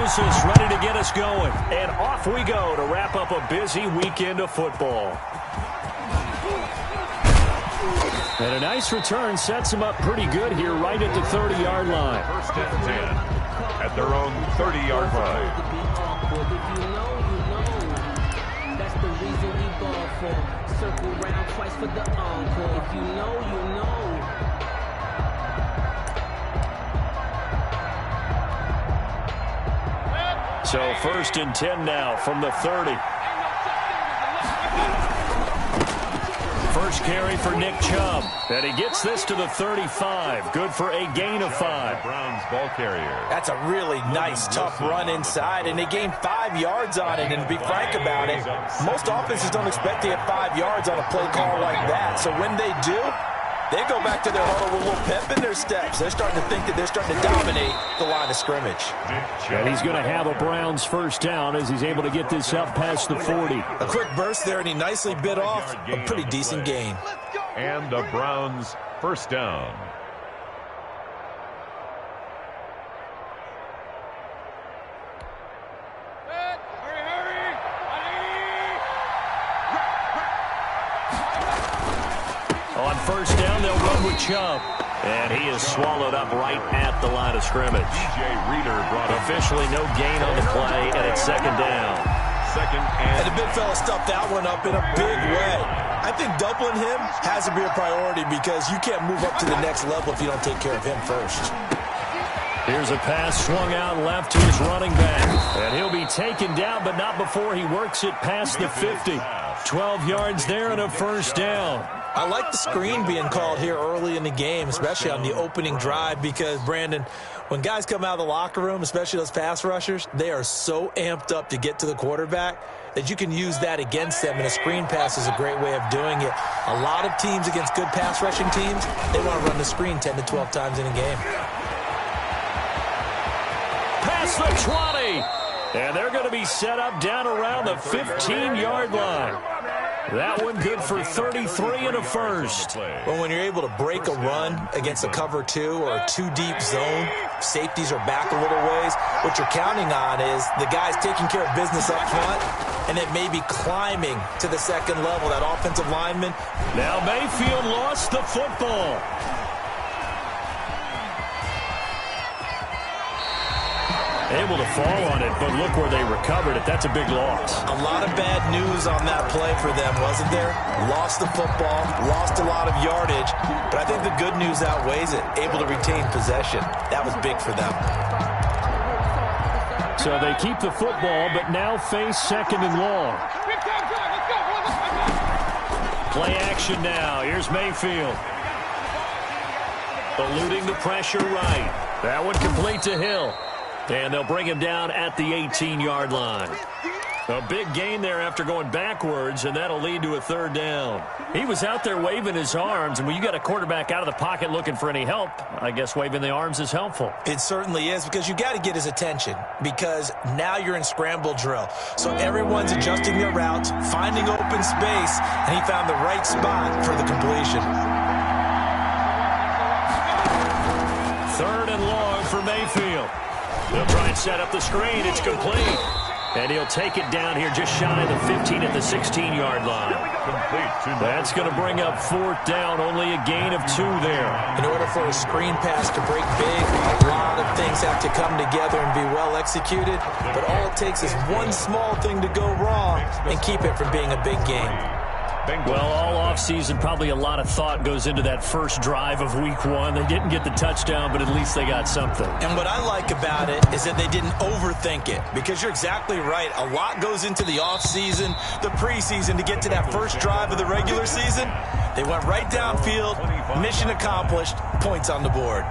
Moses ready to get us going. And off we go to wrap up a busy weekend of football. And a nice return sets them up pretty good here right at the 30-yard line. First and 10 at their own 30-yard line. That's the reason we ball for. Circle round twice for the encore. If you know, you know. So first and 10 now from the 30. First carry for Nick Chubb. And he gets this to the 35. Good for a gain of 5. Browns ball carrier. That's a really nice, tough run inside, and they gained 5 yards on it. And to be frank about it, most offenses don't expect to get 5 yards on a play call like that. So when they do, they go back to their huddle with a little pep in their steps. They're starting to think that they're starting to dominate the line of scrimmage. And he's going to have a Browns first down as he's able to get this up past the 40. A quick burst there, and he nicely bit off a pretty decent gain. And the Browns first down. On first down, they'll run with Chubb. And he is swallowed up right at the line of scrimmage. DJ Reader brought officially no gain on the play, and it's second down. And the big fella stuffed that one up in a big way. I think doubling him has to be a priority because you can't move up to the next level if you don't take care of him first. Here's a pass swung out left to his running back. And he'll be taken down, but not before he works it past the 50. 12 yards there and a first down. I like the screen being called here early in the game, especially on the opening drive, because, Brandon, when guys come out of the locker room, especially those pass rushers, they are so amped up to get to the quarterback that you can use that against them, and a screen pass is a great way of doing it. A lot of teams against good pass rushing teams, they want to run the screen 10 to 12 times in a game. Past the 20, and they're going to be set up down around the 15-yard line. That one good for 33 and a first. Well, when you're able to break a run against a cover 2 or a 2-deep zone, safeties are back a little ways. What you're counting on is the guys taking care of business up front and then maybe climbing to the second level, that offensive lineman. Now Mayfield lost the football. Able to fall on it, but look where they recovered it. That's a big loss. A lot of bad news on that play for them, wasn't there? Lost the football, lost a lot of yardage, but I think the good news outweighs it. Able to retain possession. That was big for them. So they keep the football, but now face second and long. Play action now. Here's Mayfield. Eluding the pressure right. That one complete to Hill. And they'll bring him down at the 18-yard line. A big gain there after going backwards, and that'll lead to a third down. He was out there waving his arms, and when you got a quarterback out of the pocket looking for any help, I guess waving the arms is helpful. It certainly is, because you got to get his attention, because now you're in scramble drill. So everyone's adjusting their routes, finding open space, and he found the right spot for the completion. Third and long for Mayfield. They'll try and set up the screen. It's complete. And he'll take it down here just shy of the 15 at the 16-yard line. That's going to bring up fourth down. Only a gain of 2 there. In order for a screen pass to break big, a lot of things have to come together and be well executed. But all it takes is one small thing to go wrong and keep it from being a big game. Well, all offseason, probably a lot of thought goes into that first drive of week 1. They didn't get the touchdown, but at least they got something. And what I like about it is that they didn't overthink it, because you're exactly right. A lot goes into the offseason, the preseason, to get to that first drive of the regular season. They went right downfield, mission accomplished, points on the board.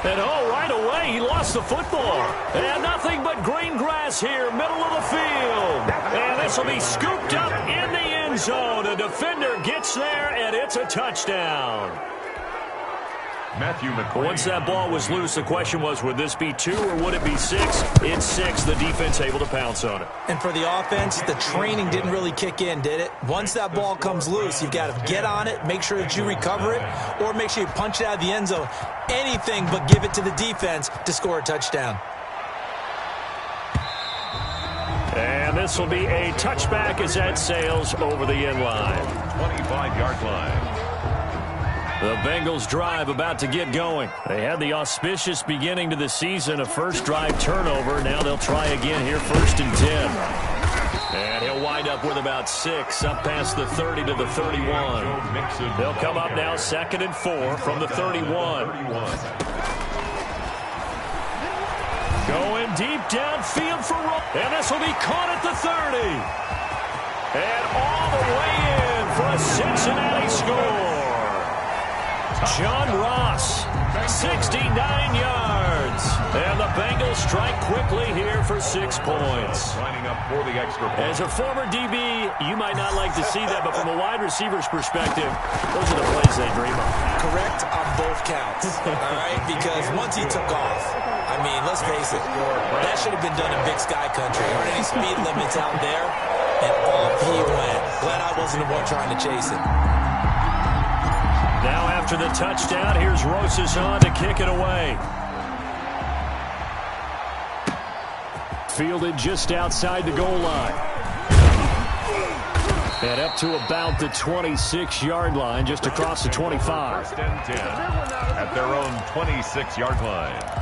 And right away, he lost the football. And nothing but green grass here, middle of the field. And this will be scooped up in the end zone. A defender gets there, and it's a touchdown. Matthew McQueen. Once that ball was loose, the question was, would this be 2 or would it be 6? It's 6. The defense able to pounce on it. And for the offense, the training didn't really kick in, did it? Once that ball comes loose, you've got to get on it, make sure that you recover it, or make sure you punch it out of the end zone. Anything but give it to the defense to score a touchdown. And this will be a touchback as that sails over the end line. 25-yard line. The Bengals drive about to get going. They had the auspicious beginning to the season, a first drive turnover. Now they'll try again here, 1st and 10. And he'll wind up with about 6, up past the 30 to the 31. They'll come up now 2nd and 4 from the 31. Going deep downfield for Ross. And this will be caught at the 30. And all the way in for a Cincinnati score. John Ross, 69 yards. And the Bengals strike quickly here for 6 points. Lining up for the extra point. As a former DB, you might not like to see that, but from a wide receiver's perspective, those are the plays they dream of. Correct on both counts, all right? Because once he took off, I mean, let's face it, that should have been done in Big Sky Country. There aren't any speed limits out there, and off he went. Glad I wasn't the one trying to chase him. Now after the touchdown, here's Rosas to kick it away. Fielded just outside the goal line. And up to about the 26-yard line, just across the 25. 1st and 10 at their own 26-yard line.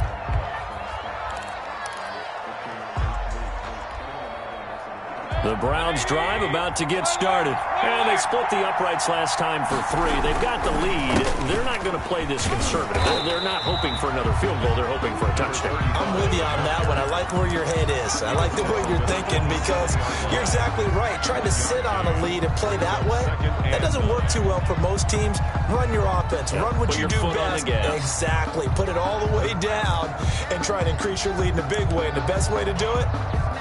The Browns drive about to get started. And they split the uprights last time for 3. They've got the lead. They're not going to play this conservative. They're not hoping for another field goal. They're hoping for a touchdown. I'm with you on that one. I like where your head is. I like the way you're thinking because you're exactly right. Trying to sit on a lead and play that way, that doesn't work too well for most teams. Run your offense. Run what you do best. Exactly. Put it all the way down and try to increase your lead in a big way. And the best way to do it,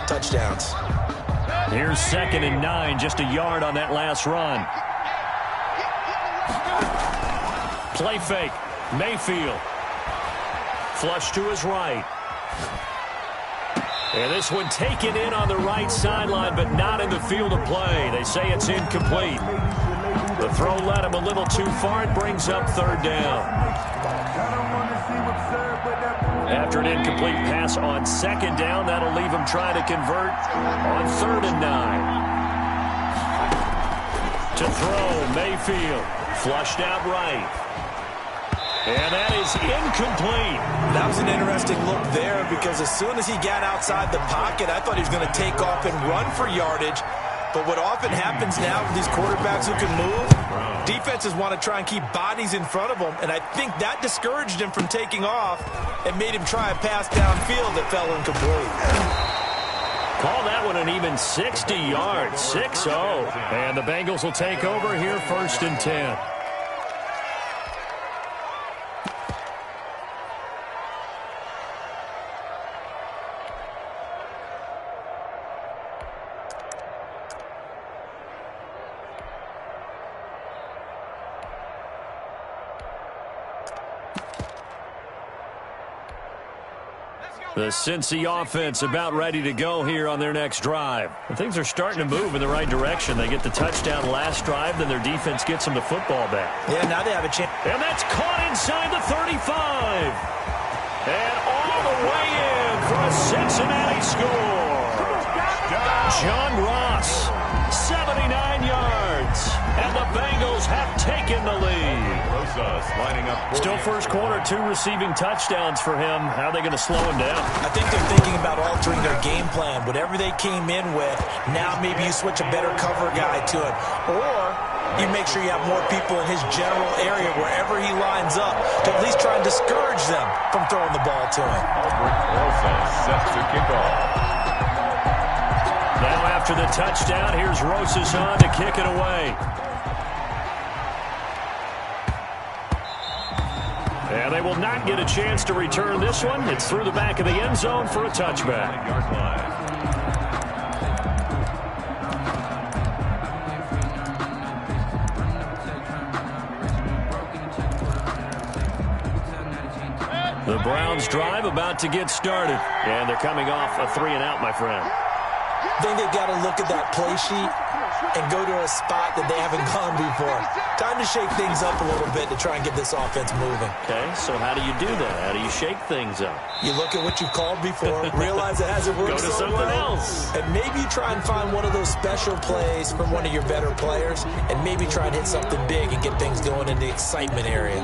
touchdowns. Here's 2nd and 9, just a yard on that last run. Play fake. Mayfield. Flush to his right. And this one taken in on the right sideline, but not in the field of play. They say it's incomplete. The throw led him a little too far. It brings up 3rd down. After an incomplete pass on 2nd down, that'll leave him trying to convert on 3rd and 9. To throw, Mayfield. Flushed out right. And that is incomplete. That was an interesting look there because as soon as he got outside the pocket, I thought he was going to take off and run for yardage. But what often happens now with these quarterbacks who can move, defenses want to try and keep bodies in front of them, and I think that discouraged him from taking off and made him try a pass downfield that fell incomplete. Call that one an even 60 yards, 6-0. And the Bengals will take over here, 1st and 10. The Cincy offense about ready to go here on their next drive. And things are starting to move in the right direction. They get the touchdown last drive, then their defense gets them the football back. Yeah, now they have a chance. And that's caught inside the 35. And all the way in for a Cincinnati score. John Ross, 79 yards. And the Bengals have taken the lead. Lining up Still first quarter, 2 receiving touchdowns for him. How are they going to slow him down? I think they're thinking about altering their game plan. Whatever they came in with, now maybe you switch a better cover guy to it. Or you make sure you have more people in his general area wherever he lines up to at least try and discourage them from throwing the ball to him. Set to kick off. Now after the touchdown, here's Rosas to kick it away. And they will not get a chance to return this one. It's through the back of the end zone for a touchback. The Browns drive about to get started. And they're coming off a 3-and-out, my friend. I think they've got to look at that play sheet and go to a spot that they haven't gone before. Time to shake things up a little bit to try and get this offense moving. Okay, so how do you do that? How do you shake things up? You look at what you've called before, realize it hasn't worked Go to so something well, else. and maybe try and find one of those special plays from one of your better players, and maybe try and hit something big and get things going in the excitement area.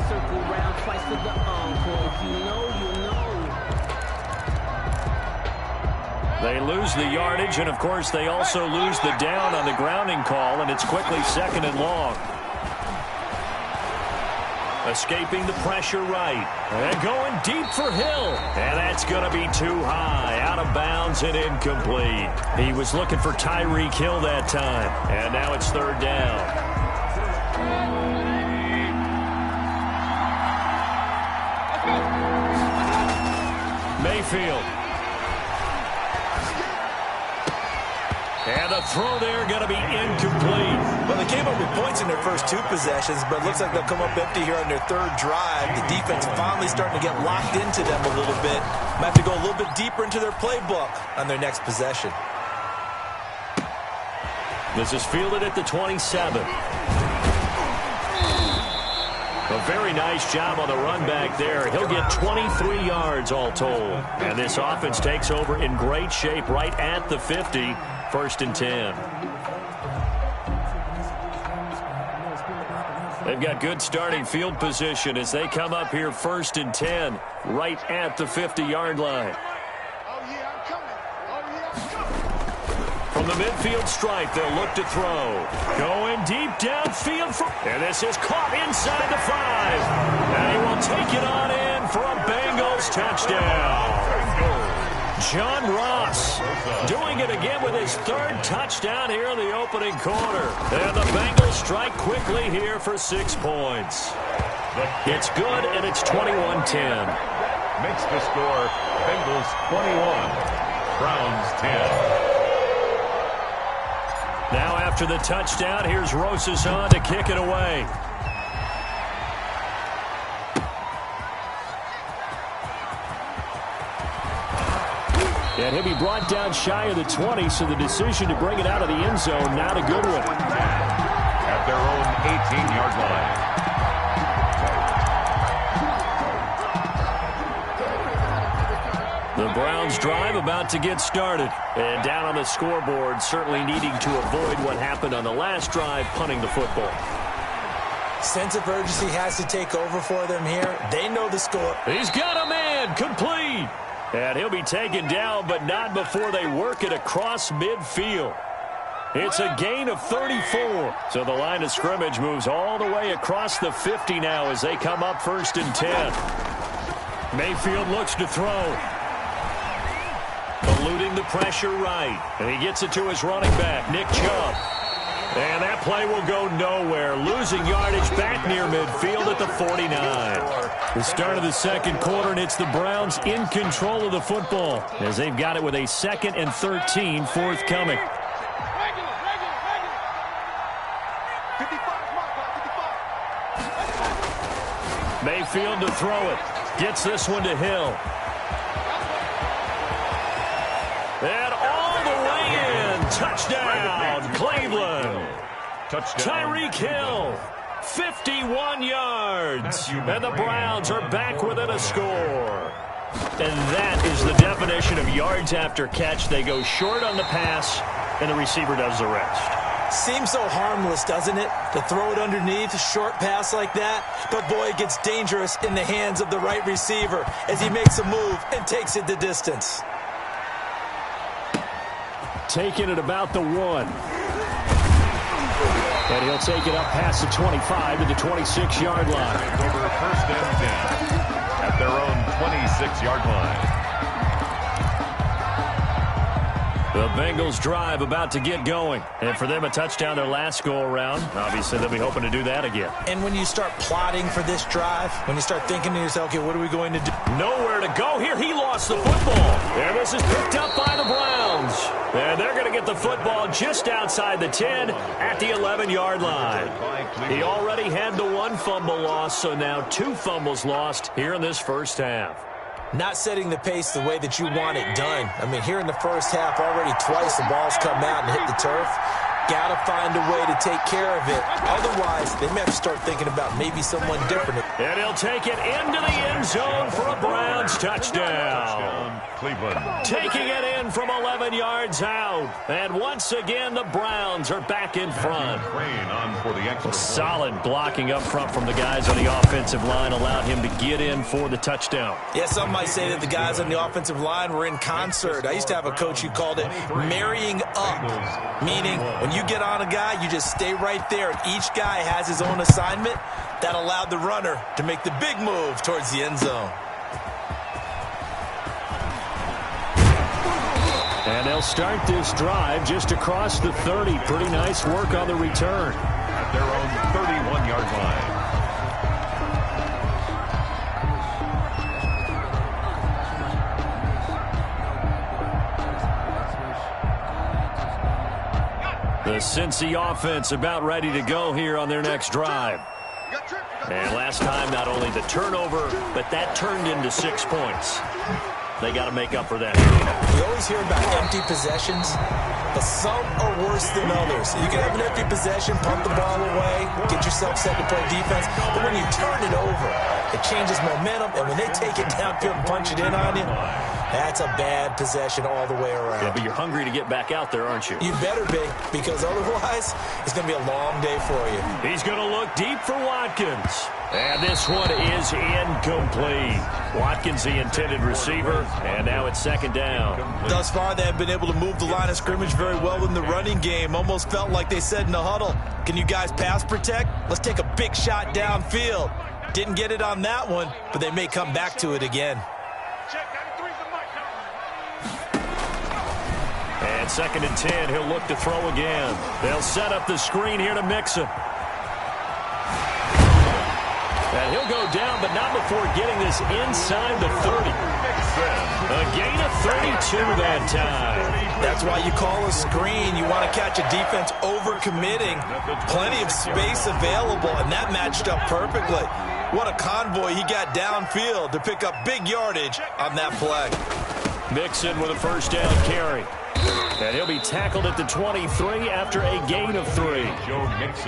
Circle round twice for the encore. If you know, you know. They lose the yardage, and, of course, they also lose the down on the grounding call, and it's quickly 2nd and long. Escaping the pressure right. And going deep for Hill. And that's going to be too high. Out of bounds and incomplete. He was looking for Tyreek Hill that time. And now it's 3rd down. Mayfield. And the throw there going to be incomplete. Well, they came up with points in their first 2 possessions, but it looks like they'll come up empty here on their 3rd drive. The defense finally starting to get locked into them a little bit. Might have to go a little bit deeper into their playbook on their next possession. This is fielded at the 27. A very nice job on the run back there. He'll get 23 yards all told. And this offense takes over in great shape right at the 50. 1st and 10. They've got good starting field position as they come up here 1st and 10 right at the 50-yard line. From the midfield stripe, they'll look to throw. Going deep downfield. And this is caught inside the 5. And he will take it on in for a Bengals touchdown. John Ross doing it again with his 3rd touchdown here in the opening quarter. And the Bengals strike quickly here for 6 points. It's good, and it's 21-10. Makes the score Bengals 21, Browns 10. Now after the touchdown, here's Rosas to kick it away. And he'll be brought down shy of the 20, so the decision to bring it out of the end zone, not a good one. At their own 18-yard line. The Browns drive about to get started. And down on the scoreboard, certainly needing to avoid what happened on the last drive, punting the football. Sense of urgency has to take over for them here. They know the score. He's got a man, complete. And he'll be taken down, but not before they work it across midfield. It's a gain of 34. So the line of scrimmage moves all the way across the 50 now as they come up 1st and 10. Mayfield looks to throw. Eluding the pressure right. And he gets it to his running back, Nick Chubb. And that play will go nowhere. Losing yardage back near midfield at the 49. The start of the 2nd quarter, and it's the Browns in control of the football as they've got it with a 2nd and 13 forthcoming. Mayfield to throw it. Gets this one to Hill. And all the way in. Touchdown, Cleveland. Touchdown. Tyreek Hill, 51 yards. And the Browns are back within a score. And that is the definition of yards after catch. They go short on the pass, and the receiver does the rest. Seems so harmless, doesn't it? To throw it underneath, a short pass like that. But, boy, it gets dangerous in the hands of the right receiver as he makes a move and takes it the distance. Taking it about the 1. And he'll take it up past the 25 to the 26-yard line. Over 1st and 10 at their own 26-yard line. The Bengals drive about to get going. And for them, a touchdown their last go-around. Obviously, they'll be hoping to do that again. And when you start plotting for this drive, when you start thinking to yourself, okay, what are we going to do? Nowhere to go here. He lost the football. And this is picked up by the Browns. And they're going to get the football just outside the 10 at the 11-yard line. He already had the one fumble loss, so now 2 fumbles lost here in this first half. Not setting the pace the way that you want it done. I mean, here in the first half, already twice the ball's come out and hit the turf. Got to find a way to take care of it. Otherwise, they may have to start thinking about maybe someone different. And he'll take it into the end zone for a Browns touchdown. Cleveland. Taking it in from 11 yards out. And once again, the Browns are back in front. Solid blocking up front from the guys on the offensive line allowed him to get in for the touchdown. Yeah, some might say that the guys on the offensive line were in concert. I used to have a coach who called it marrying up, meaning when you get on a guy, you just stay right there. Each guy has his own assignment. That allowed the runner to make the big move towards the end zone. And they'll start this drive just across the 30. Pretty nice work on the return. At their own 31-yard line. The Cincy offense about ready to go here on their next drive. And last time, not only the turnover, but that turned into 6 points. They got to make up for that. We always hear about empty possessions, but some are worse than others. You can have an empty possession, pump the ball away, get yourself set to play defense, but when you turn it over, it changes momentum, and when they take it downfield and punch it in on you, that's a bad possession all the way around. Yeah, but you're hungry to get back out there, aren't you? You better be, because otherwise, it's going to be a long day for you. He's going to look deep for Watkins. And this one is incomplete. Watkins, the intended receiver, and now it's second down. Thus far, they have been able to move the line of scrimmage very well in the running game. Almost felt like they said in the huddle, can you guys pass protect? Let's take a big shot downfield. Didn't get it on that one, but they may come back to it again. And second and 10, he'll look to throw again. They'll set up the screen here to Mixon. And he'll go down, but not before getting this inside the 30. A gain of 32 that time. That's why you call a screen. You want to catch a defense over-committing. Plenty of space available, and that matched up perfectly. What a convoy he got downfield to pick up big yardage on that play. Mixon with a first down carry. And he'll be tackled at the 23 after a gain of 3.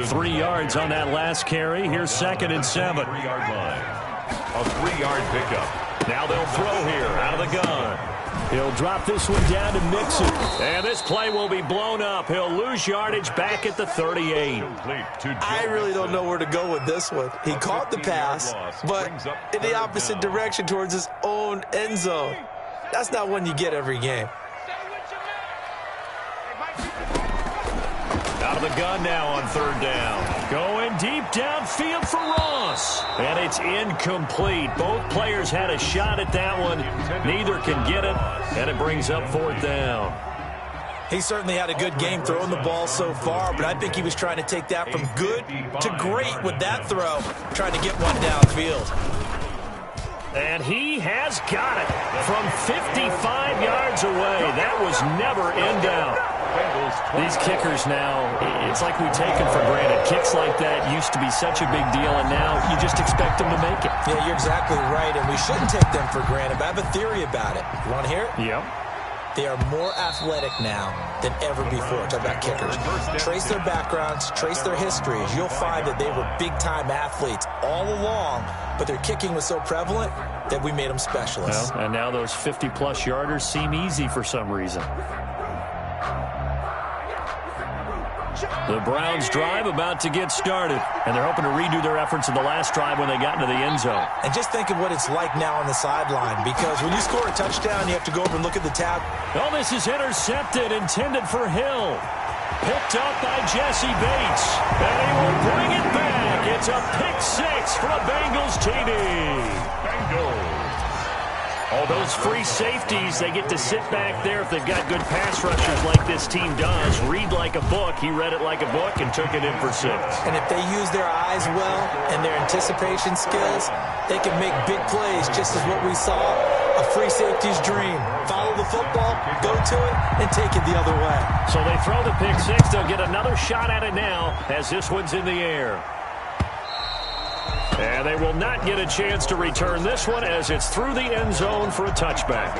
3 yards on that last carry. Here's second and 7. 3-yard line. A 3-yard pickup. Now they'll throw here out of the gun. He'll drop this one down to Mixon. And this play will be blown up. He'll lose yardage back at the 38. I really don't know where to go with this one. He caught the pass, but in the opposite direction towards his own end zone. That's not one you get every game. Out of the gun now on third down. Going deep downfield for Ross. And it's incomplete. Both players had a shot at that one. Neither can get it, and it brings up fourth down. He certainly had a good game throwing the ball so far, but I think he was trying to take that from good to great with that throw, trying to get one downfield. And he has got it from 55 yards away. That was never in doubt. These kickers now, it's like we take them for granted. Kicks like that used to be such a big deal, and now you just expect them to make it. Yeah, you're exactly right, and we shouldn't take them for granted, but I have a theory about it. You want to hear it? Yep. They are more athletic now than ever before. Talk about kickers. Trace their backgrounds, trace their histories. You'll find that they were big-time athletes all along, but their kicking was so prevalent that we made them specialists. Well, and now those 50-plus yarders seem easy for some reason. The Browns drive about to get started, and they're hoping to redo their efforts in the last drive when they got into the end zone. And just think of what it's like now on the sideline, because when you score a touchdown, you have to go over and look at the tab. Oh, this is intercepted, intended for Hill. Picked up by Jesse Bates, and he will bring it back. It's a pick six for a Bengals TD. Bengals. A Oh, those free safeties, they get to sit back there if they've got good pass rushers like this team does. Read like a book. He read it like a book and took it in for 6. And if they use their eyes well and their anticipation skills, they can make big plays, just as what we saw, a free safety's dream. Follow the football, go to it, and take it the other way. So they throw the pick 6. They'll get another shot at it now as this one's in the air. And they will not get a chance to return this one as it's through the end zone for a touchback.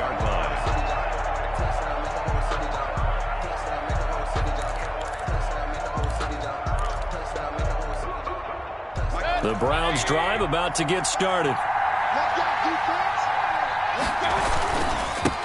The Browns drive about to get started.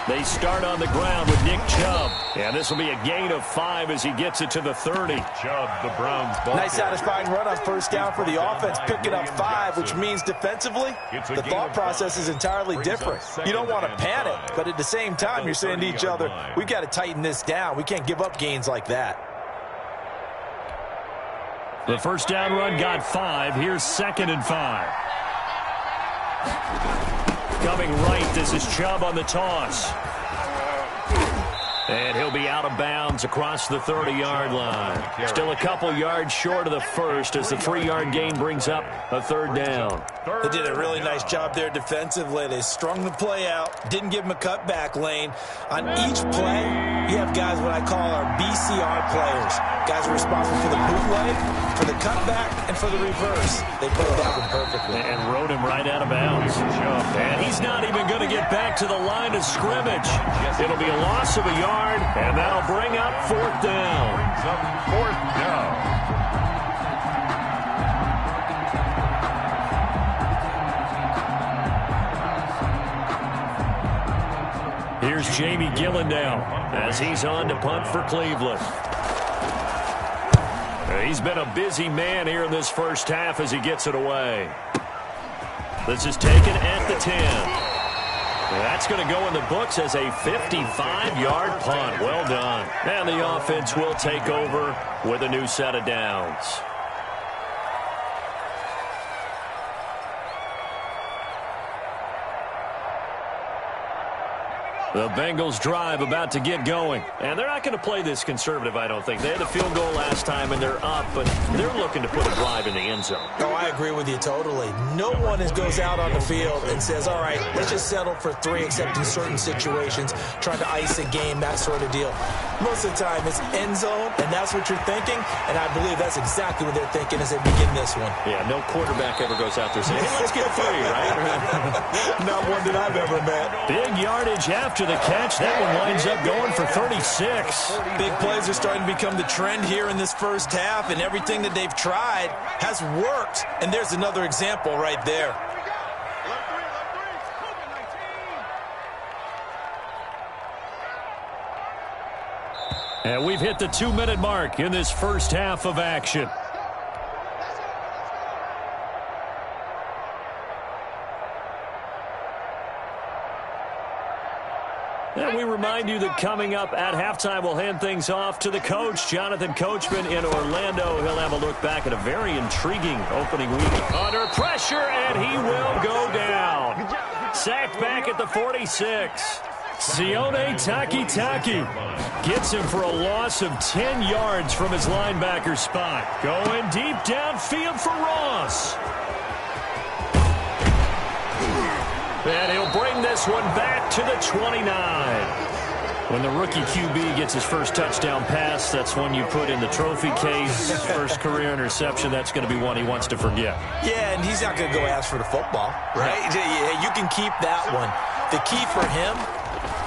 They start on the ground with Nick Chubb. And this will be a gain of 5 as he gets it to the 30. Chubb, the Browns ball. Nice satisfying run on first down for the offense, picking up 5, which means defensively, the thought process is entirely different. You don't want to panic, but at the same time, you're saying to each other, we've got to tighten this down. We can't give up gains like that. The first down run got 5. Here's 2nd and 5. Coming right, this is Chubb on the toss. And he'll be out of bounds across the 30-yard line. Still a couple yards short of the first as the 3-yard gain brings up a 3rd down. They did a really nice job there defensively. They strung the play out, didn't give him a cutback lane. On each play, you have guys what I call our BCR players. Guys are responsible for the bootleg, for the cutback, and for the reverse. They played that one perfectly. And rode him right out of bounds. And he's not even going to get back to the line of scrimmage. It'll be a loss of a yard, and that'll bring up 4th down. Brings up 4th down. Here's Jamie Gillen as he's on to punt for Cleveland. He's been a busy man here in this first half as he gets it away. This is taken at the 10. That's going to go in the books as a 55-yard punt. Well done. And the offense will take over with a new set of downs. The Bengals drive about to get going. And they're not going to play this conservative, I don't think. They had a field goal last time, and they're up, but they're looking to put a drive in the end zone. Oh, I agree with you totally. No one goes out on the field and says, all right, let's just settle for 3, except in certain situations, trying to ice a game, that sort of deal. Most of the time, it's end zone, and that's what you're thinking, and I believe that's exactly what they're thinking as they begin this one. Yeah, no quarterback ever goes out there saying, hey, let's get 3, right? Not one that I've ever met. Big yardage after the catch. That one winds up going for 36. Big plays are starting to become the trend here in this first half, and everything that they've tried has worked. And there's another example right there. And we've hit the 2-minute mark in this first half of action. And we remind you that coming up at halftime, we'll hand things off to the coach, Jonathan Coachman in Orlando. He'll have a look back at a very intriguing opening week. Under pressure, and he will go down. Sacked back at the 46. Sione Takitaki gets him for a loss of 10 yards from his linebacker spot. Going deep downfield for Ross. And he'll bring this one back to the 29. When the rookie QB gets his first touchdown pass, that's one you put in the trophy case. First career interception, that's going to be one he wants to forget. Yeah, and he's not going to go ask for the football, right? Yeah, you can keep that one. The key for him,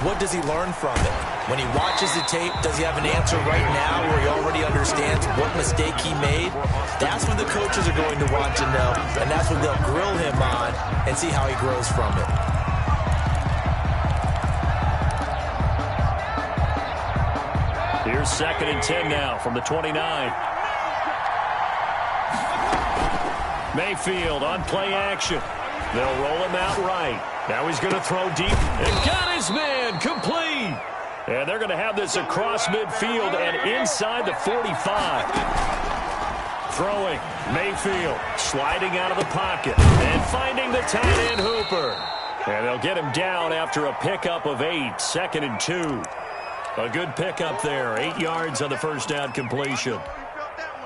what does he learn from it? When he watches the tape, does he have an answer right now where he already understands what mistake he made? That's what the coaches are going to want to know, and that's what they'll grill him on and see how he grows from it. Here's 2nd and 10 now from the 29. Mayfield on play action. They'll roll him out right. Now he's going to throw deep and got his man complete. And they're going to have this across midfield and inside the 45. Throwing, Mayfield sliding out of the pocket and finding the tight end Hooper. And they'll get him down after a pickup of 8, 2nd and 2. A good pickup there, 8 yards on the first down completion.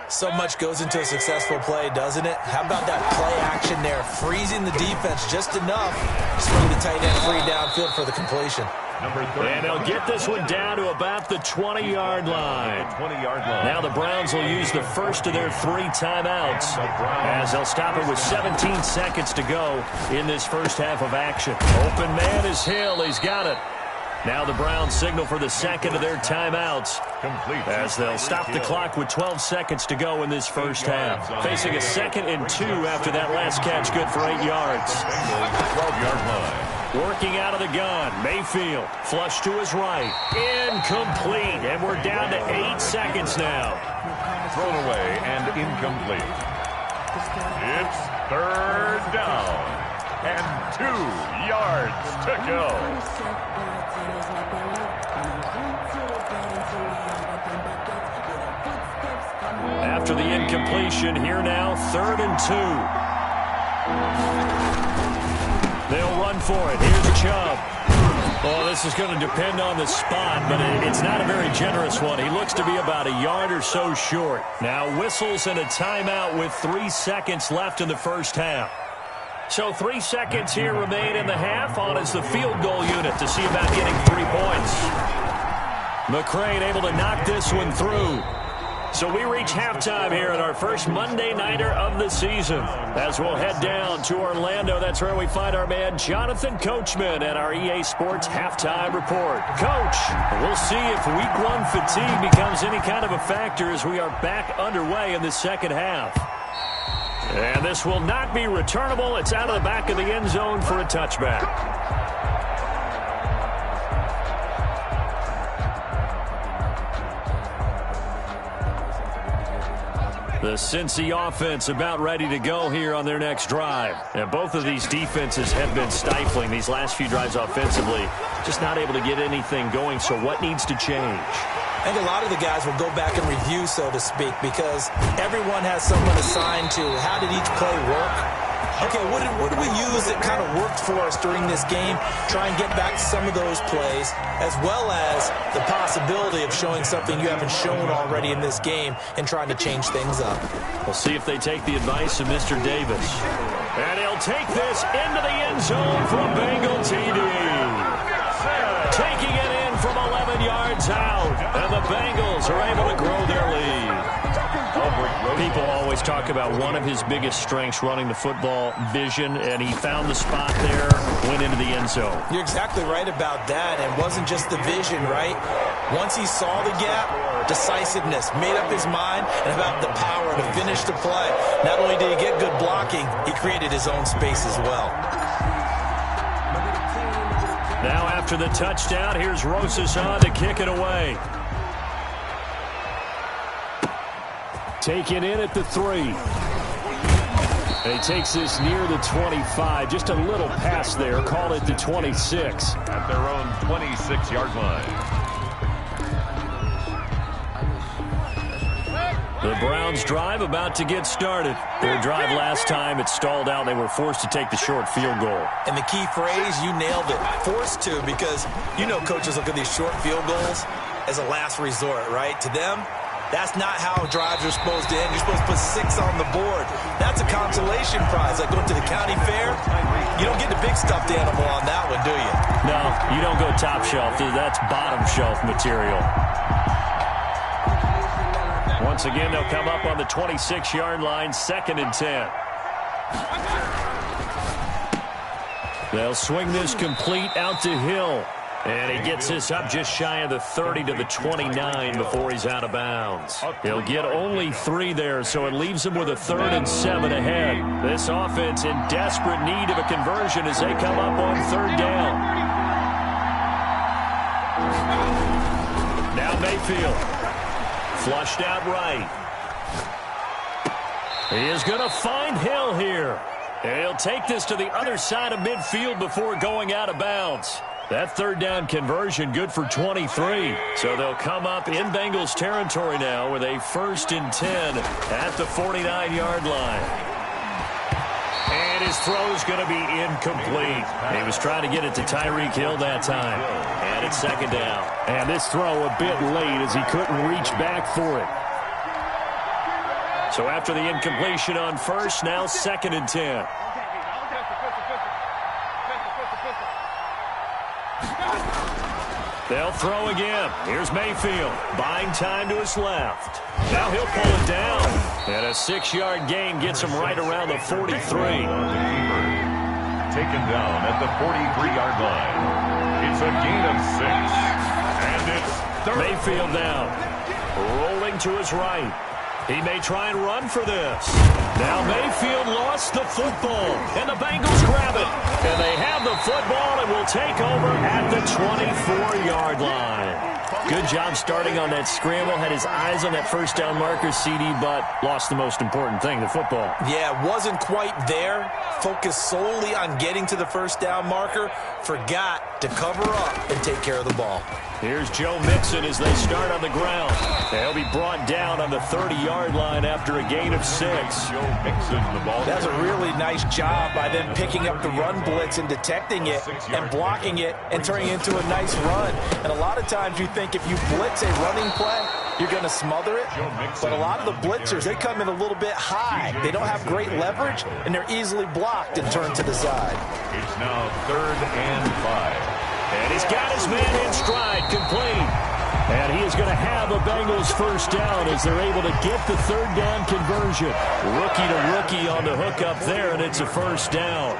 So much goes into a successful play, doesn't it? How about that play action there, freezing the defense just enough to swing the tight end free downfield for the completion. And they'll get this one down to about the 20-yard line. Now the Browns will use the first of their 3 timeouts as they'll stop it with 17 seconds to go in this first half of action. Open man is Hill. He's got it. Now the Browns signal for the second of their timeouts as they'll stop the clock with 12 seconds to go in this first half. Facing a 2nd and 2 after that last catch, good for 8 yards. 12-yard line. Working out of the gun, Mayfield, flush to his right, incomplete, and we're down to 8 seconds now. Thrown away and incomplete. It's 3rd down and 2 yards to go. After the incompletion, here now, 3rd and 2. They'll run for it. Here's Chubb. Oh, this is going to depend on the spot, but it's not a very generous one. He looks to be about a yard or so short. Now whistles and a timeout with 3 seconds left in the first half. So 3 seconds here remain in the half. On is the field goal unit to see about getting 3 points. McCrane able to knock this one through. So we reach halftime here at our first Monday Nighter of the season. As we'll head down to Orlando, that's where we find our man Jonathan Coachman at our EA Sports Halftime Report. Coach, we'll see if Week 1 fatigue becomes any kind of a factor as we are back underway in the second half. And this will not be returnable. It's out of the back of the end zone for a touchback. The Cincy offense about ready to go here on their next drive. And both of these defenses have been stifling these last few drives offensively. Just not able to get anything going, so what needs to change? I think a lot of the guys will go back and review, so to speak, because everyone has someone assigned to how did each play work. Okay, what did we use that kind of worked for us during this game? Try and get back to some of those plays, as well as the possibility of showing something you haven't shown already in this game and trying to change things up. We'll see if they take the advice of Mr. Davis. And he'll take this into the end zone for a Bengal TD. Taking it in from 11 yards out, and the Bengals are able to grow their lead. People always talk about one of his biggest strengths running the football, vision, and he found the spot there, went into the end zone. You're exactly right about that, and it wasn't just the vision, right? Once he saw the gap, decisiveness, made up his mind, and about the power to finish the play. Not only did he get good blocking, he created his own space as well. Now after the touchdown, here's Rosas on to kick it away. Taken in at the 3. And he takes this near the 25. Just a little pass there. Call it the 26. At their own 26-yard line. The Browns drive about to get started. Their drive last time, it stalled out. They were forced to take the short field goal. And the key phrase, you nailed it. Forced to, because you know coaches look at these short field goals as a last resort, right? To them, that's not how drives are supposed to end. You're supposed to put 6 on the board. That's a consolation prize. Like going to the county fair, you don't get the big stuffed animal on that one, do you? No, you don't go top shelf. That's bottom shelf material. Once again, they'll come up on the 26-yard line, 2nd and 10. They'll swing this complete out to Hill. And he gets this up just shy of the 30 to the 29 before he's out of bounds. He'll get only 3 there, so it leaves him with a 3rd and 7 ahead. This offense in desperate need of a conversion as they come up on 3rd down. Now Mayfield. Flushed out right. He is going to find Hill here. And he'll take this to the other side of midfield before going out of bounds. That 3rd down conversion good for 23. So they'll come up in Bengals territory now with a 1st and 10 at the 49-yard line. And His throw's going to be incomplete. He was trying to get it to Tyreek Hill that time. And it's second down. And this throw a bit late as he couldn't reach back for it. So after the incompletion on first, now 2nd and 10. They'll throw again. Here's Mayfield. Buying time to his left. Now he'll pull it down. And a 6-yard gain gets him right around the 43. Taken down at the 43-yard line. It's a gain of 6. And it's third. Mayfield now. Rolling to his right. He may try and run for this. Now Mayfield lost the football, and the Bengals grab it. And they have the football and will take over at the 24-yard line. Good job starting on that scramble. Had his eyes on that first down marker, CD, but lost the most important thing, the football. Yeah, wasn't quite there. Focused solely on getting to the first down marker. Forgot to cover up and take care of the ball. Here's Joe Mixon as they start on the ground. They'll be brought down on the 30-yard line after a gain of 6. Joe Mixon, the ball. That's a really nice job by them picking up the run blitz and detecting it and blocking it and turning it into a nice run. And a lot of times you think if you blitz a running play, you're going to smother it. But a lot of the blitzers, they come in a little bit high. They don't have great leverage, and they're easily blocked and turned to the side. It's now 3rd and 5. And he's got his man in stride, complete. And he is going to have a Bengals first down as they're able to get the 3rd down conversion. Rookie to rookie on the hook up there, and it's a first down.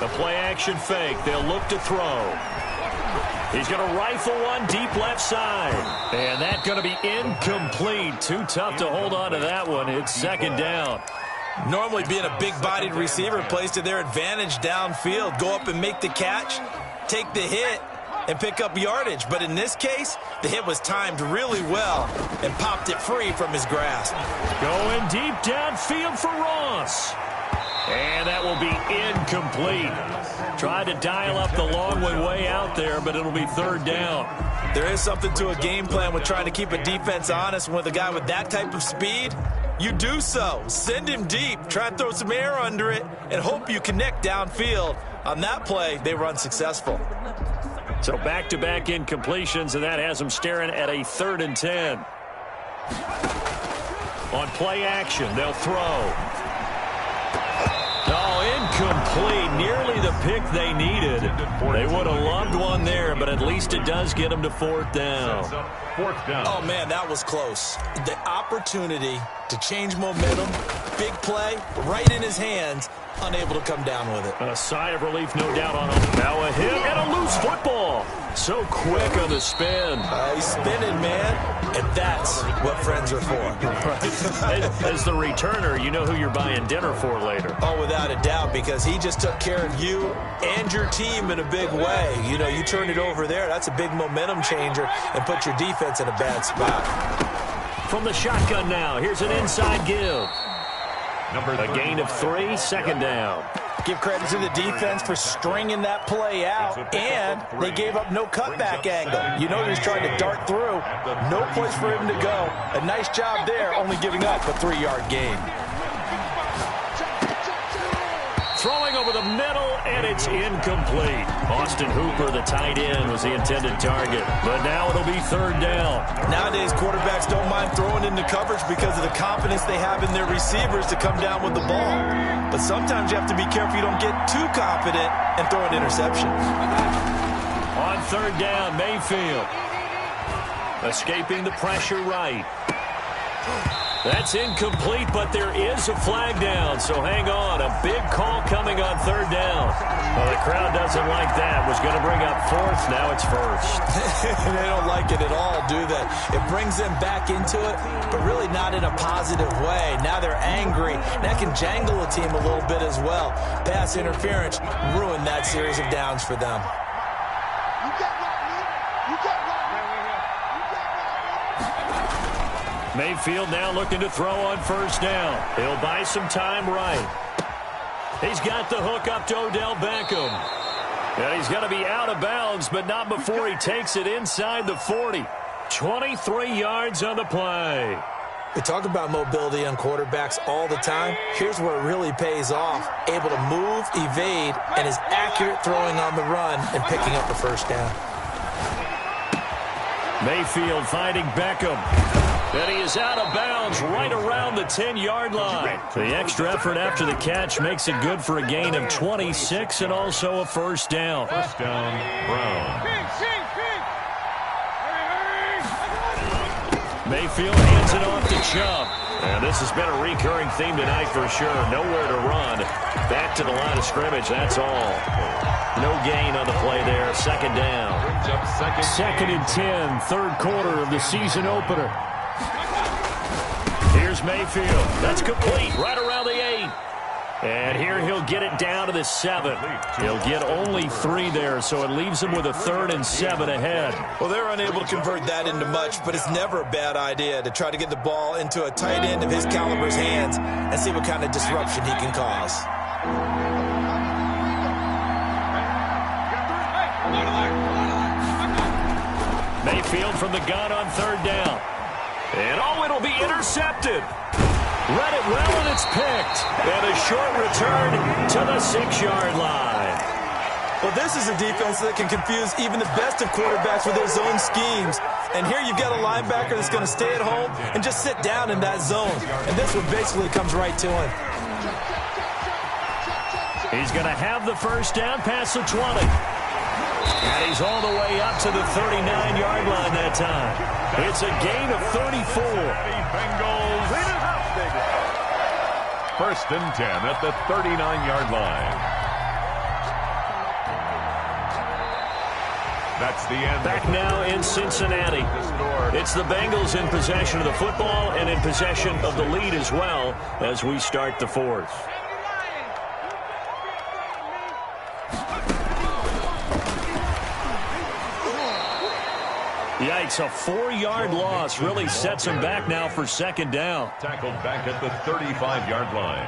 The play action fake. They'll look to throw. He's going to rifle one deep left side. And that's going to be incomplete. Too tough to hold on to that one. It's 2nd down. Normally being a big-bodied receiver plays to their advantage downfield. Go up and make the catch, take the hit, and pick up yardage. But in this case, the hit was timed really well and popped it free from his grasp. Going deep downfield for Ross. And that will be incomplete. Tried to dial up the long one way out there, but it'll be 3rd down. There is something to a game plan with trying to keep a defense honest. With a guy with that type of speed, you do so. Send him deep. Try and throw some air under it and hope you connect downfield. On that play, they run successful. So back-to-back incompletions, and that has them staring at a 3rd and 10. On play action, they'll throw. Oh, incomplete. Nearly the pick they needed. They would have loved one there, but at least it does get them to 4th down. 4th down. Oh, man, that was close. The opportunity to change momentum, big play, right in his hands, unable to come down with it. A sigh of relief, no doubt on him. Now a hit and a loose football. So quick on the spin. He's spinning, man, and that's what friends are for. As the returner, you know who you're buying dinner for later. Oh, without a doubt, because he just took care of you and your team in a big way. You know, you turn it over there, that's a big momentum changer and put your defense in a bad spot. From the shotgun now, here's an inside give. A gain of 3, 2nd down. Give credit to the defense for stringing that play out, and they gave up no cutback angle. You know he was trying to dart through. No place for him to go. A nice job there, only giving up a 3-yard gain. Throwing over the middle, and it's incomplete. Austin Hooper, the tight end, was the intended target. But now it'll be 3rd down. Nowadays, quarterbacks don't mind throwing into coverage because of the confidence they have in their receivers to come down with the ball. But sometimes you have to be careful you don't get too confident and throw an interception. On 3rd down, Mayfield. Escaping the pressure right. That's incomplete, but there is a flag down, so hang on. A big call coming on 3rd down. Well, the crowd doesn't like that. Was going to bring up 4th, now it's 1st. They don't like it at all, do they? It brings them back into it, but really not in a positive way. Now they're angry. That can jangle a team a little bit as well. Pass interference ruined that series of downs for them. Mayfield now looking to throw on 1st down. He'll buy some time right. He's got the hook up to Odell Beckham. And he's going to be out of bounds, but not before he takes it inside the 40. 23 yards on the play. We talk about mobility on quarterbacks all the time. Here's where it really pays off. Able to move, evade, and is accurate throwing on the run and picking up the first down. Mayfield finding Beckham. And he is out of bounds right around the 10-yard line. The extra effort after the catch makes it good for a gain of 26 and also a first down. First down, Brown. Mayfield hands it off to Chubb. And this has been a recurring theme tonight for sure. Nowhere to run. Back to the line of scrimmage, that's all. No gain on the play there. Second down. Second and 10, third quarter of the season opener. Here's Mayfield. That's complete. Right around the 8. And here he'll get it down to the 7. He'll get only 3 there, so it leaves him with a 3rd and 7 ahead. Well, they're unable to convert that into much, but it's never a bad idea to try to get the ball into a tight end of his caliber's hands and see what kind of disruption he can cause. Mayfield from the gun on 3rd down. And it'll be intercepted. Read it well, and it's picked. And a short return to the 6-yard line. Well, this is a defense that can confuse even the best of quarterbacks with their zone schemes. And here you've got a linebacker that's going to stay at home and just sit down in that zone. And this one basically comes right to him. He's going to have the first down past the 20. And he's all the way up to the 39-yard line that time. It's a gain of 34. Bengals. First and 10 at the 39-yard line. That's the end. Back now in Cincinnati. It's the Bengals in possession of the football and in possession of the lead as well as we start the 4th. Yikes, a 4-yard loss really sets him back now for second down. Tackled back at the 35-yard line.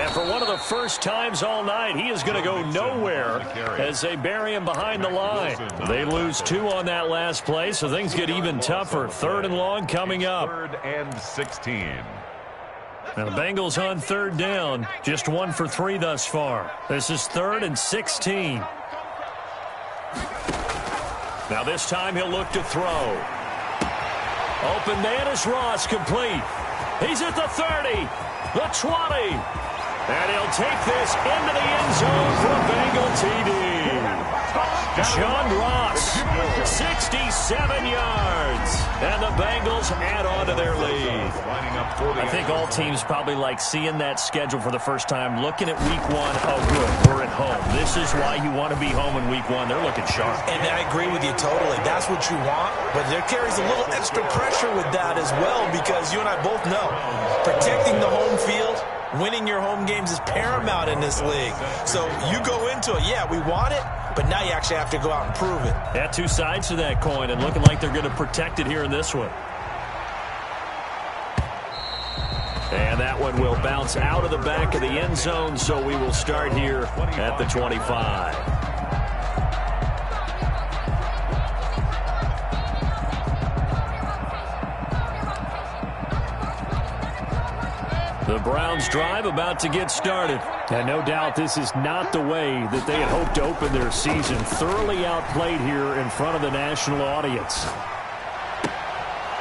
And for one of the first times all night, he is going to go nowhere as they bury him behind the line. They lose 2 on that last play, so things get even tougher. 3rd and long coming up. 3rd and 16. Now the Bengals on 3rd down, just 1 for 3 thus far. This is 3rd and 16. Now this time he'll look to throw. Open man is Ross, complete. He's at the 30, the 20. And he'll take this into the end zone for a Bengal TD. John Ross, 67 yards. And the Bengals add on to their lead. I think all teams probably like seeing that schedule for the first time, looking at week 1. Oh, good, we're at home. This is why you want to be home in week 1. They're looking sharp. And I agree with you totally. That's what you want. But there carries a little extra pressure with that as well, because you and I both know protecting the home field, winning your home games is paramount in this league. So you go into it, yeah, we want it, but now you actually have to go out and prove it. Yeah, 2 sides to that coin, and looking like they're going to protect it here in this one. And that one will bounce out of the back of the end zone, so we will start here at the 25. The Browns drive about to get started. And no doubt this is not the way that they had hoped to open their season. Thoroughly outplayed here in front of the national audience.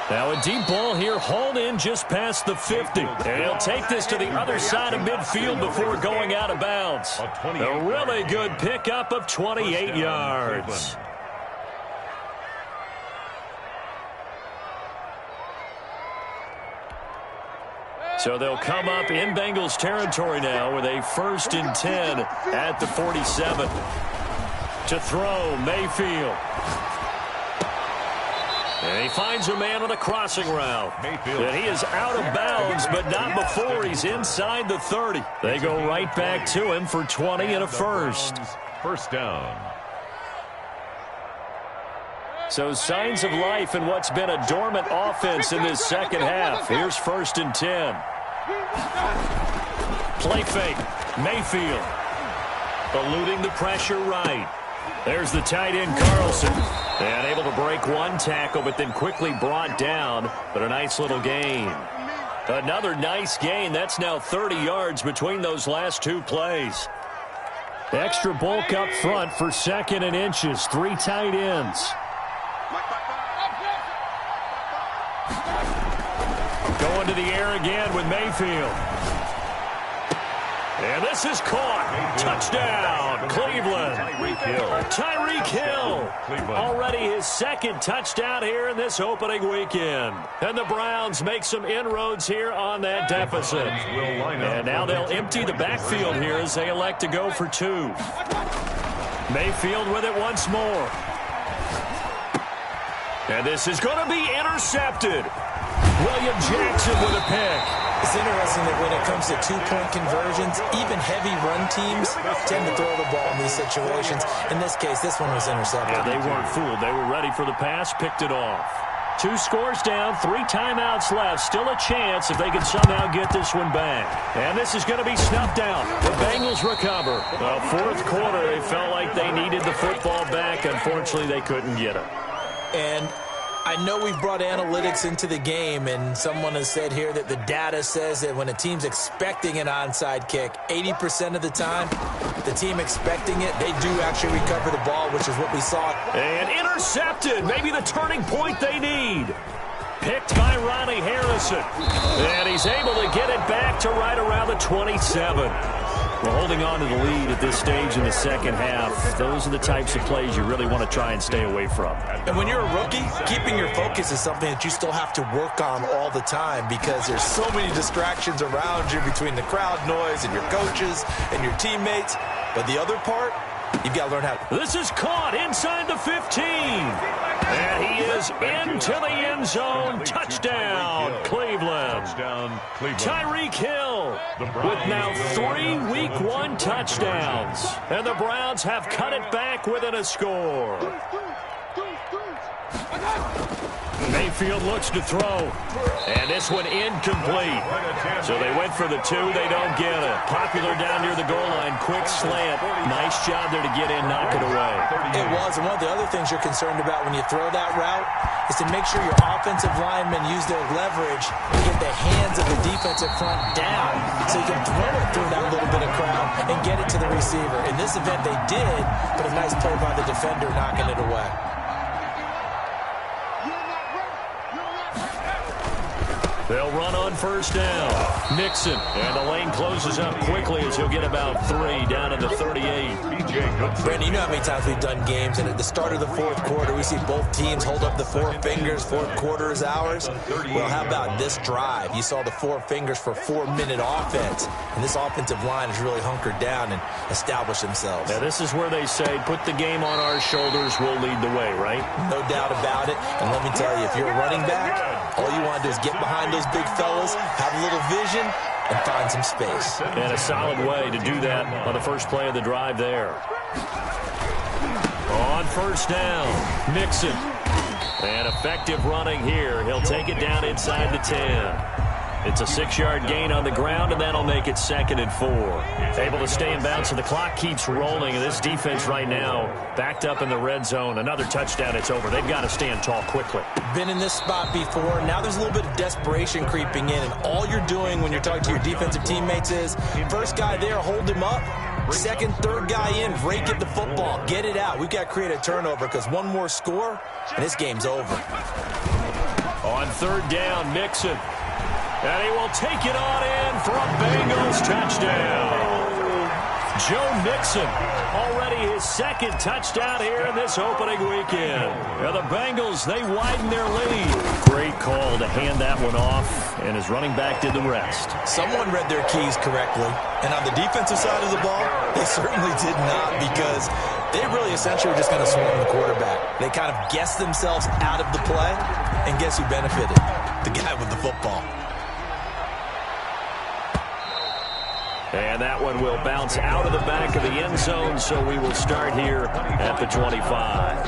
Now a deep ball here, hauled in just past the 50. And he'll take this to the other side of midfield before going out of bounds. A really good pickup of 28 yards. So they'll come up in Bengals territory now with a 1st and 10 at the 47. To throw, Mayfield. And he finds a man on a crossing route. And he is out of bounds, but not before he's inside the 30. They go right back to him for 20 and a first. First down. So signs of life in what's been a dormant offense in this second half. Here's 1st and 10. Play fake. Mayfield eluding the pressure right. There's the tight end, Carlson. And able to break one tackle, but then quickly brought down. But a nice little gain. Another nice gain. That's now 30 yards between those last two plays. Extra bulk up front for 2nd and inches. 3 tight ends. Going to the air again with Mayfield. And this is caught. Touchdown, Cleveland. Tyreek Hill. Already his 2nd touchdown here in this opening weekend. And the Browns make some inroads here on that deficit. And now they'll empty the backfield here as they elect to go for 2. Mayfield with it once more. And this is going to be intercepted. William Jackson with a pick. It's interesting that when it comes to 2-point conversions, even heavy run teams tend to throw the ball in these situations. In this case, this one was intercepted. Yeah, they weren't fooled. They were ready for the pass, picked it off. 2 scores down, 3 timeouts left. Still a chance if they can somehow get this one back. And this is going to be snuffed out. The Bengals recover. Well, 4th quarter, they felt like they needed the football back. Unfortunately, they couldn't get it. And I know we've brought analytics into the game, and someone has said here that the data says that when a team's expecting an onside kick, 80% of the time, the team expecting it, they do actually recover the ball, which is what we saw. And intercepted. Maybe the turning point they need. Picked by Ronnie Harrison. And he's able to get it back to right around the 27. We're holding on to the lead at this stage in the second half. Those are the types of plays you really want to try and stay away from. And when you're a rookie, keeping your focus is something that you still have to work on all the time because there's so many distractions around you between the crowd noise and your coaches and your teammates. But the other part, you've got to learn how to. This is caught inside the 15. And he is into the end zone. Touchdown, Cleveland. Tyreek Hill with now 3 Week 1 touchdowns. And the Browns have cut it back within a score. Mayfield looks to throw. And this one incomplete. So they went for the 2. They don't get it. Popular down near the goal line. Quick slant. Nice job there to get in, knock it away. It was. And one of the other things you're concerned about when you throw that route is to make sure your offensive linemen use their leverage to get the hands of the defensive front down so you can throw it through that little bit of crowd and get it to the receiver. In this event, they did, but a nice play by the defender knocking it away. They'll run on first down. Mixon. And the lane closes up quickly as he'll get about 3 down to the 38. Brandon, you know how many times we've done games, and at the start of the 4th quarter, we see both teams hold up the 4 fingers, 4th quarter is ours. Well, how about this drive? You saw the 4 fingers for 4-minute offense, and this offensive line has really hunkered down and established themselves. Now, this is where they say, put the game on our shoulders, we'll lead the way, right? No doubt about it, and let me tell you, if you're a running back, all you want to do is get behind those big fellas, have a little vision, and find some space. And a solid way to do that on the first play of the drive there. On first down, Mixon. And effective running here. He'll take it down inside the 10. It's a 6-yard gain on the ground, and that'll make it 2nd and 4. Able to stay in bounds, so the clock keeps rolling. And this defense right now backed up in the red zone. Another touchdown, it's over. They've got to stand tall quickly. Been in this spot before. Now there's a little bit of desperation creeping in, and all you're doing when you're talking to your defensive teammates is, first guy there, hold him up. Second, third guy in, rake at the football. Get it out. We've got to create a turnover because one more score, and this game's over. On third down, Mixon. And he will take it on in for a Bengals touchdown. Joe Mixon, already his 2nd touchdown here in this opening weekend. Now the Bengals, they widen their lead. Great call to hand that one off, and his running back did the rest. Someone read their keys correctly, and on the defensive side of the ball, they certainly did not, because they really essentially were just going to swarm the quarterback. They kind of guessed themselves out of the play, and guess who benefited? The guy with the football. And that one will bounce out of the back of the end zone, so we will start here at the 25.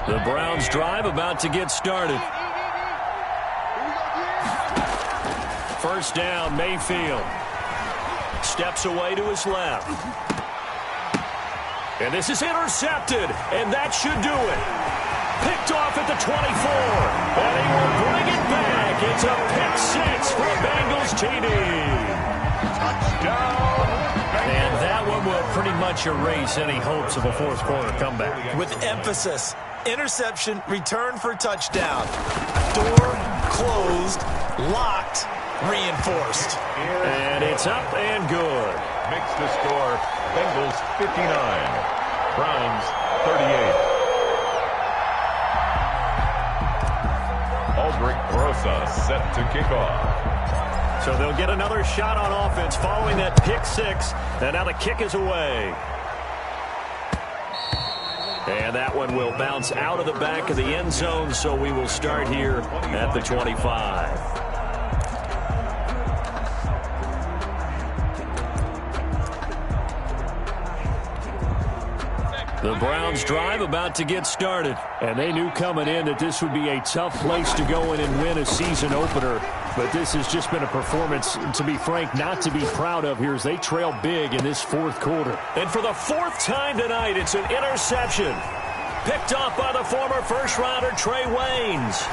The Browns Browns drive about to get started. First down, Mayfield. Steps away to his left. And this is intercepted, and that should do it. Picked off at the 24, and he will bring it back. It's a pick six for a Bengals TD. Touchdown. And that one will pretty much erase any hopes of a fourth quarter comeback. With emphasis, interception, return for touchdown. Door closed, locked, reinforced. And it's up and good. Makes the score Bengals 59, Browns 38. Aldrich Rosa set to kick off. So they'll get another shot on offense following that pick six. And now the kick is away. And that one will bounce out of the back of the end zone, so we will start here at the 25. The Browns drive about to get started. And they knew coming in that this would be a tough place to go in and win a season opener. But this has just been a performance, to be frank, not to be proud of here as they trail big in this fourth quarter. And for the fourth time tonight, it's an interception. Picked off by the former first-rounder Trey Waynes.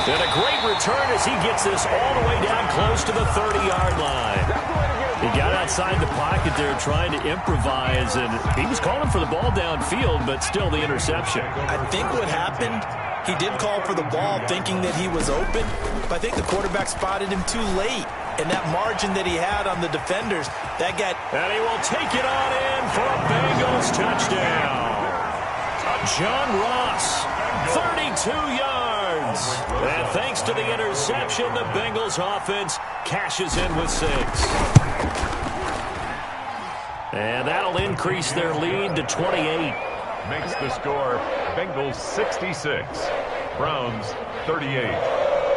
And a great return as he gets this all the way down close to the 30-yard line. He got outside the pocket there trying to improvise, and he was calling for the ball downfield, but still the interception. I think what happened, he did call for the ball thinking that he was open, but I think the quarterback spotted him too late. And that margin that he had on the defenders, that got... And he will take it on in for a Bengals touchdown. John Ross, 32 yards. And thanks to the interception, the Bengals offense cashes in with 6. And that'll increase their lead to 28. Makes the score Bengals 66, Browns 38.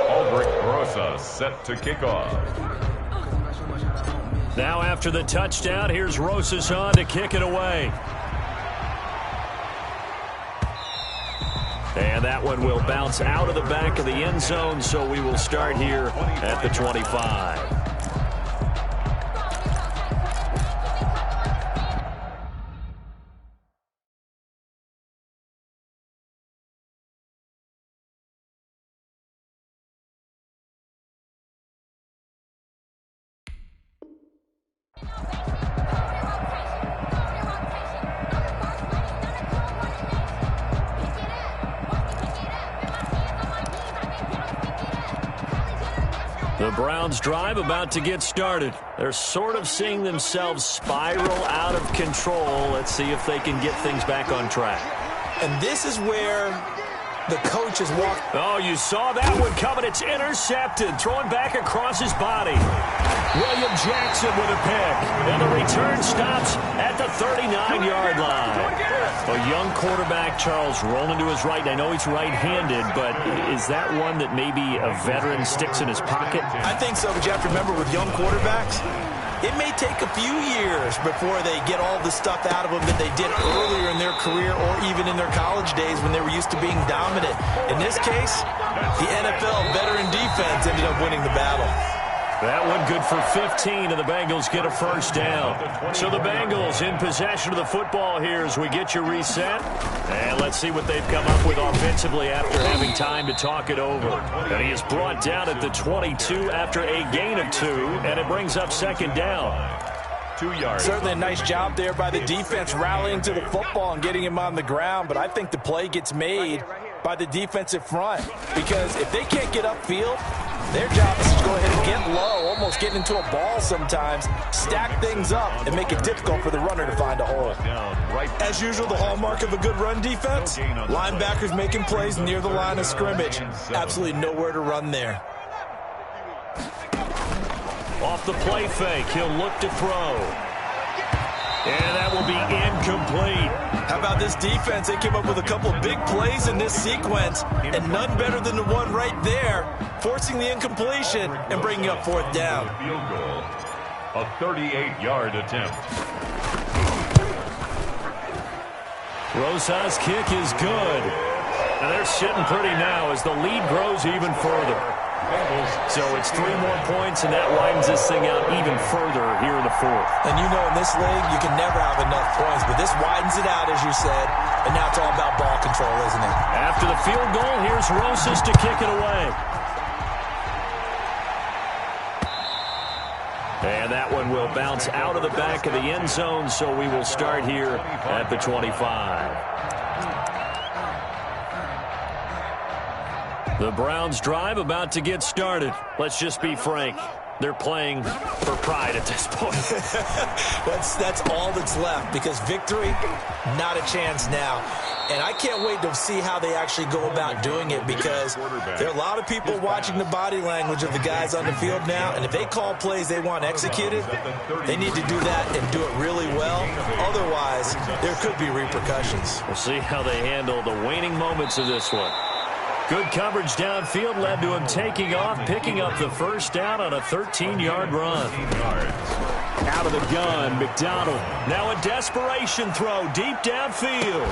Aldrich Rosa set to kick off. Now after the touchdown, here's Rosas on to kick it away. And that one will bounce out of the back of the end zone, so we will start here at the 25. The Browns drive about to get started. They're sort of seeing themselves spiral out of control. Let's see if they can get things back on track. And this is where the coach has walked. Oh, you saw that one coming. It's intercepted. Throwing back across his body. William Jackson with a pick. And the return stops at the 39-yard line. A young quarterback, Charles, rolling to his right. I know he's right-handed, but is that one that maybe a veteran sticks in his pocket? I think so, but you have to remember with young quarterbacks, it may take a few years before they get all the stuff out of them that they did earlier in their career or even in their college days when they were used to being dominant. In this case, the NFL veteran defense ended up winning the battle. That one good for 15, and the Bengals get a first down. So the Bengals in possession of the football here as we get you reset. And let's see what they've come up with offensively after having time to talk it over. And he is brought down at the 22 after a gain of 2, and it brings up second down. 2 yards. Certainly a nice job there by the defense rallying to the football and getting him on the ground, but I think the play gets made by the defensive front because if they can't get upfield, their job is to go ahead and get low, almost get into a ball sometimes, stack things up, and make it difficult for the runner to find a hole. As usual, the hallmark of a good run defense, linebackers making plays near the line of scrimmage. Absolutely nowhere to run there. Off the play fake, he'll look to throw. And that will be incomplete. How about this defense? They came up with a couple of big plays in this sequence, and none better than the one right there, forcing the incompletion and bringing up fourth down. Field goal, a 38-yard attempt. Rosas' kick is good. And they're sitting pretty now as the lead grows even further. So it's 3 more points, and that widens this thing out even further here in the fourth. And you know in this league, you can never have enough points, but this widens it out, as you said, and now it's all about ball control, isn't it? After the field goal, here's Rosas to kick it away. And that one will bounce out of the back of the end zone, so we will start here at the 25. The Browns drive about to get started. Let's just be frank. They're playing for pride at this point. That's all that's left, because victory, not a chance now. And I can't wait to see how they actually go about doing it, because there are a lot of people watching the body language of the guys on the field now, and if they call plays they want executed, they need to do that and do it really well. Otherwise, there could be repercussions. We'll see how they handle the waning moments of this one. Good coverage downfield led to him taking off, picking up the first down on a 13-yard run. Out of the gun, McDonald. Now a desperation throw deep downfield.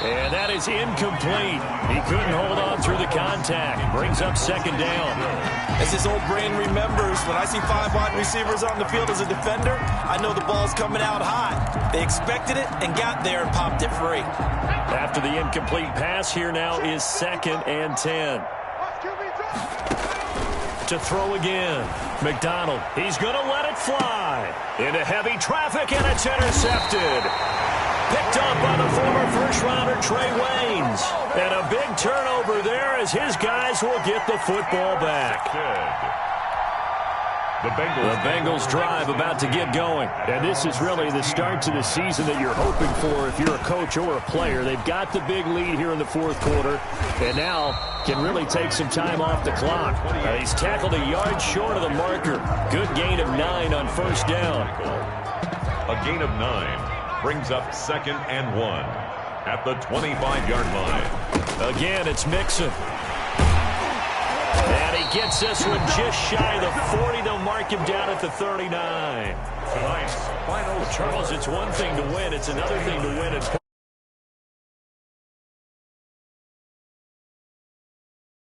And that is incomplete. He couldn't hold on through the contact. Brings up second down. As his old brain remembers, when I see 5 wide receivers on the field as a defender, I know the ball's coming out hot. They expected it and got there and popped it free. After the incomplete pass, here now is 2nd and 10. To throw again. McDonald, he's going to let it fly. Into heavy traffic, and it's intercepted. Picked up by the former first-rounder Trey Waynes. And a big turnover there as his guys will get the football back. The Bengals drive about to get going. And this is really the start to the season that you're hoping for if you're a coach or a player. They've got the big lead here in the fourth quarter, and now can really take some time off the clock. He's tackled a yard short of the marker. Good gain of 9 on first down. A gain of 9 brings up 2nd and 1 at the 25-yard line. Again, it's Mixon. And he gets this one just shy of the 40. They'll mark him down at the 39. Tonight's final Charles, it's one thing to win. It's another thing to win at